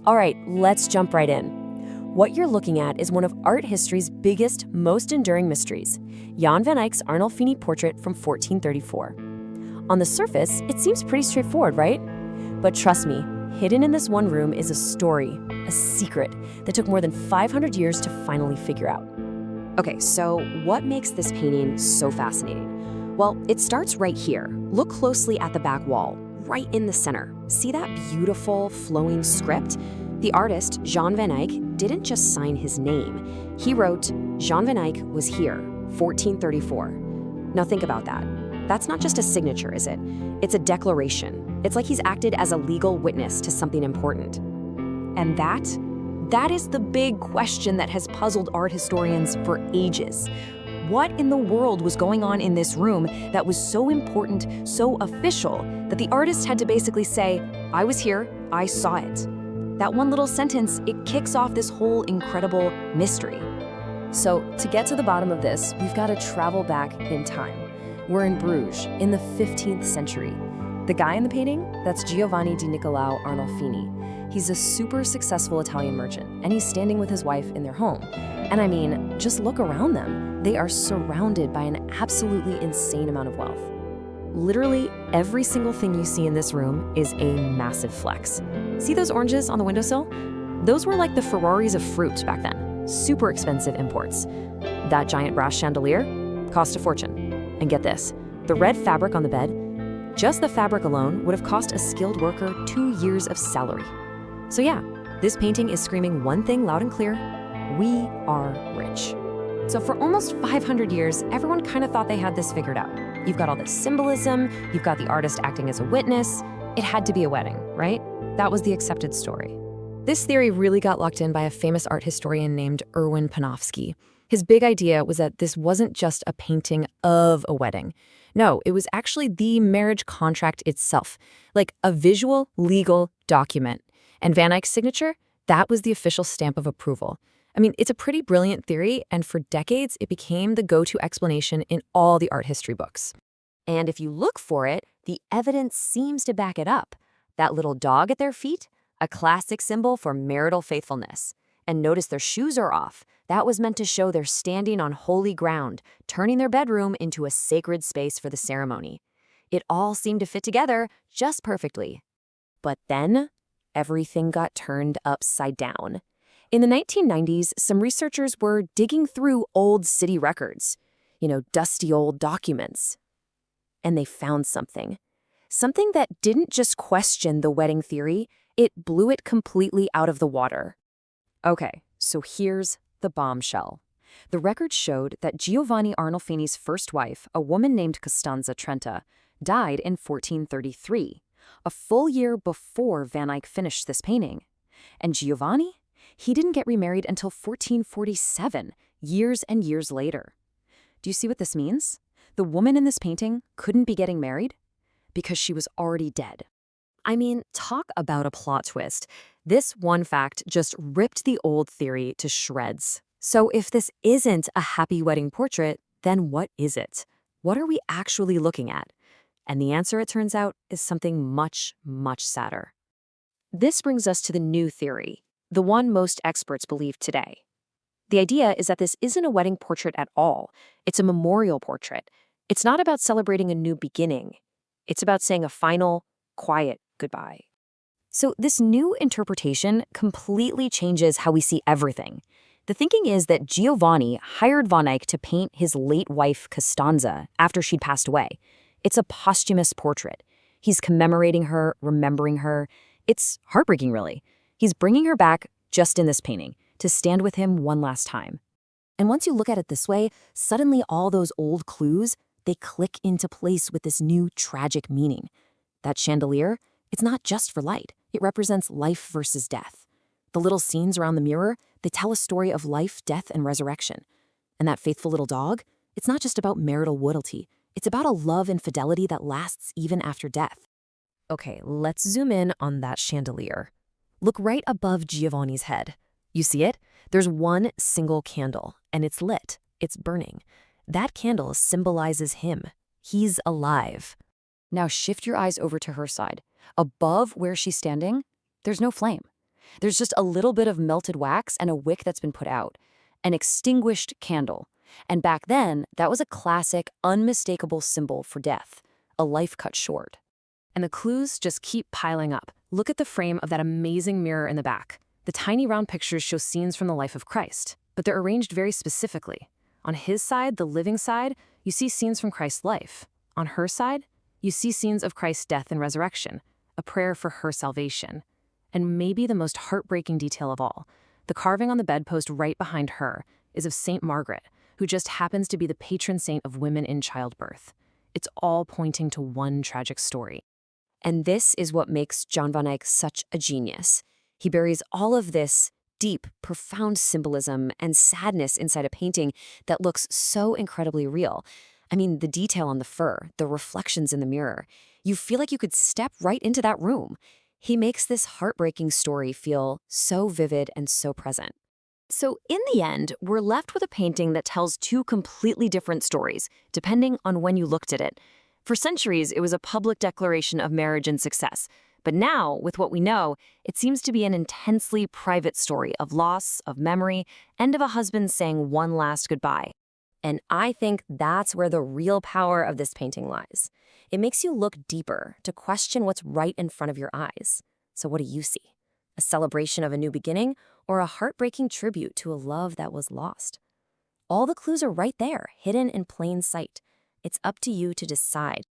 All right, let's jump right in. What you're looking at is one of art history's biggest, most enduring mysteries, Jan van Eyck's Arnolfini Portrait from 1434. On the surface, it seems pretty straightforward, right? But trust me, hidden in this one room is a story, a secret, that took more than 500 years to finally figure out. Okay, so what makes this painting so fascinating? Well, it starts right here. Look closely at the back wall, right in the center. See that beautiful, flowing script? The artist, Jan van Eyck, didn't just sign his name. He wrote, Jan van Eyck was here, 1434. Now think about that. That's not just a signature, is it? It's a declaration. It's like he's acted as a legal witness to something important. And that is the big question that has puzzled art historians for ages. What in the world was going on in this room that was so important, so official, that the artist had to basically say, I was here, I saw it. That one little sentence, it kicks off this whole incredible mystery. So, to get to the bottom of this, we've got to travel back in time. We're in Bruges, in the 15th century. The guy in the painting, that's Giovanni di Niccolao Arnolfini. He's a super successful Italian merchant, and he's standing with his wife in their home. And I mean, just look around them. They are surrounded by an absolutely insane amount of wealth. Literally, every single thing you see in this room is a massive flex. See those oranges on the windowsill? Those were like the Ferraris of fruit back then. Super expensive imports. That giant brass chandelier cost a fortune. And get this, the red fabric on the bed, just the fabric alone would have cost a skilled worker 2 years of salary. So yeah, this painting is screaming one thing loud and clear: we are rich. So for almost 500 years, everyone kind of thought they had this figured out. You've got all this symbolism, you've got the artist acting as a witness. It had to be a wedding, right? That was the accepted story. This theory really got locked in by a famous art historian named Erwin Panofsky. His big idea was that this wasn't just a painting of a wedding. No, it was actually the marriage contract itself, like a visual, legal document. And Van Eyck's signature, that was the official stamp of approval. I mean, it's a pretty brilliant theory, and for decades, it became the go-to explanation in all the art history books. And if you look for it, the evidence seems to back it up. That little dog at their feet, a classic symbol for marital faithfulness. And notice their shoes are off. That was meant to show they're standing on holy ground, turning their bedroom into a sacred space for the ceremony. It all seemed to fit together just perfectly. But then, everything got turned upside down. In the 1990s, some researchers were digging through old city records, dusty old documents. And they found something. Something that didn't just question the wedding theory, it blew it completely out of the water. Okay, so here's the bombshell. The record showed that Giovanni Arnolfini's first wife, a woman named Costanza Trenta, died in 1433, a full year before Van Eyck finished this painting. And Giovanni? He didn't get remarried until 1447, years and years later. Do you see what this means? The woman in this painting couldn't be getting married because she was already dead. I mean, talk about a plot twist. This one fact just ripped the old theory to shreds. So if this isn't a happy wedding portrait, then what is it? What are we actually looking at? And the answer, it turns out, is something much, much sadder. This brings us to the new theory, the one most experts believe today. The idea is that this isn't a wedding portrait at all. It's a memorial portrait. It's not about celebrating a new beginning. It's about saying a final, quiet goodbye. So this new interpretation completely changes how we see everything. The thinking is that Giovanni hired Van Eyck to paint his late wife Costanza after she'd passed away. It's a posthumous portrait. He's commemorating her, remembering her. It's heartbreaking, really. He's bringing her back just in this painting to stand with him one last time. And once you look at it this way, suddenly all those old clues, they click into place with this new tragic meaning. That chandelier, it's not just for light. It represents life versus death. The little scenes around the mirror, they tell a story of life, death, and resurrection. And that faithful little dog, it's not just about marital loyalty. It's about a love and fidelity that lasts even after death. Okay, let's zoom in on that chandelier. Look right above Giovanni's head. You see it? There's one single candle, and it's lit. It's burning. That candle symbolizes him. He's alive. Now shift your eyes over to her side. Above where she's standing, there's no flame. There's just a little bit of melted wax and a wick that's been put out. An extinguished candle. And back then, that was a classic, unmistakable symbol for death. A life cut short. And the clues just keep piling up. Look at the frame of that amazing mirror in the back. The tiny round pictures show scenes from the life of Christ, but they're arranged very specifically. On his side, the living side, you see scenes from Christ's life. On her side, you see scenes of Christ's death and resurrection, a prayer for her salvation. And maybe the most heartbreaking detail of all, the carving on the bedpost right behind her is of Saint Margaret, who just happens to be the patron saint of women in childbirth. It's all pointing to one tragic story. And this is what makes Jan van Eyck such a genius. He buries all of this deep, profound symbolism and sadness inside a painting that looks so incredibly real. I mean, the detail on the fur, the reflections in the mirror. You feel like you could step right into that room. He makes this heartbreaking story feel so vivid and so present. So in the end, we're left with a painting that tells two completely different stories, depending on when you looked at it. For centuries, it was a public declaration of marriage and success. But now, with what we know, it seems to be an intensely private story of loss, of memory, and of a husband saying one last goodbye. And I think that's where the real power of this painting lies. It makes you look deeper, to question what's right in front of your eyes. So what do you see? A celebration of a new beginning, or a heartbreaking tribute to a love that was lost? All the clues are right there, hidden in plain sight. It's up to you to decide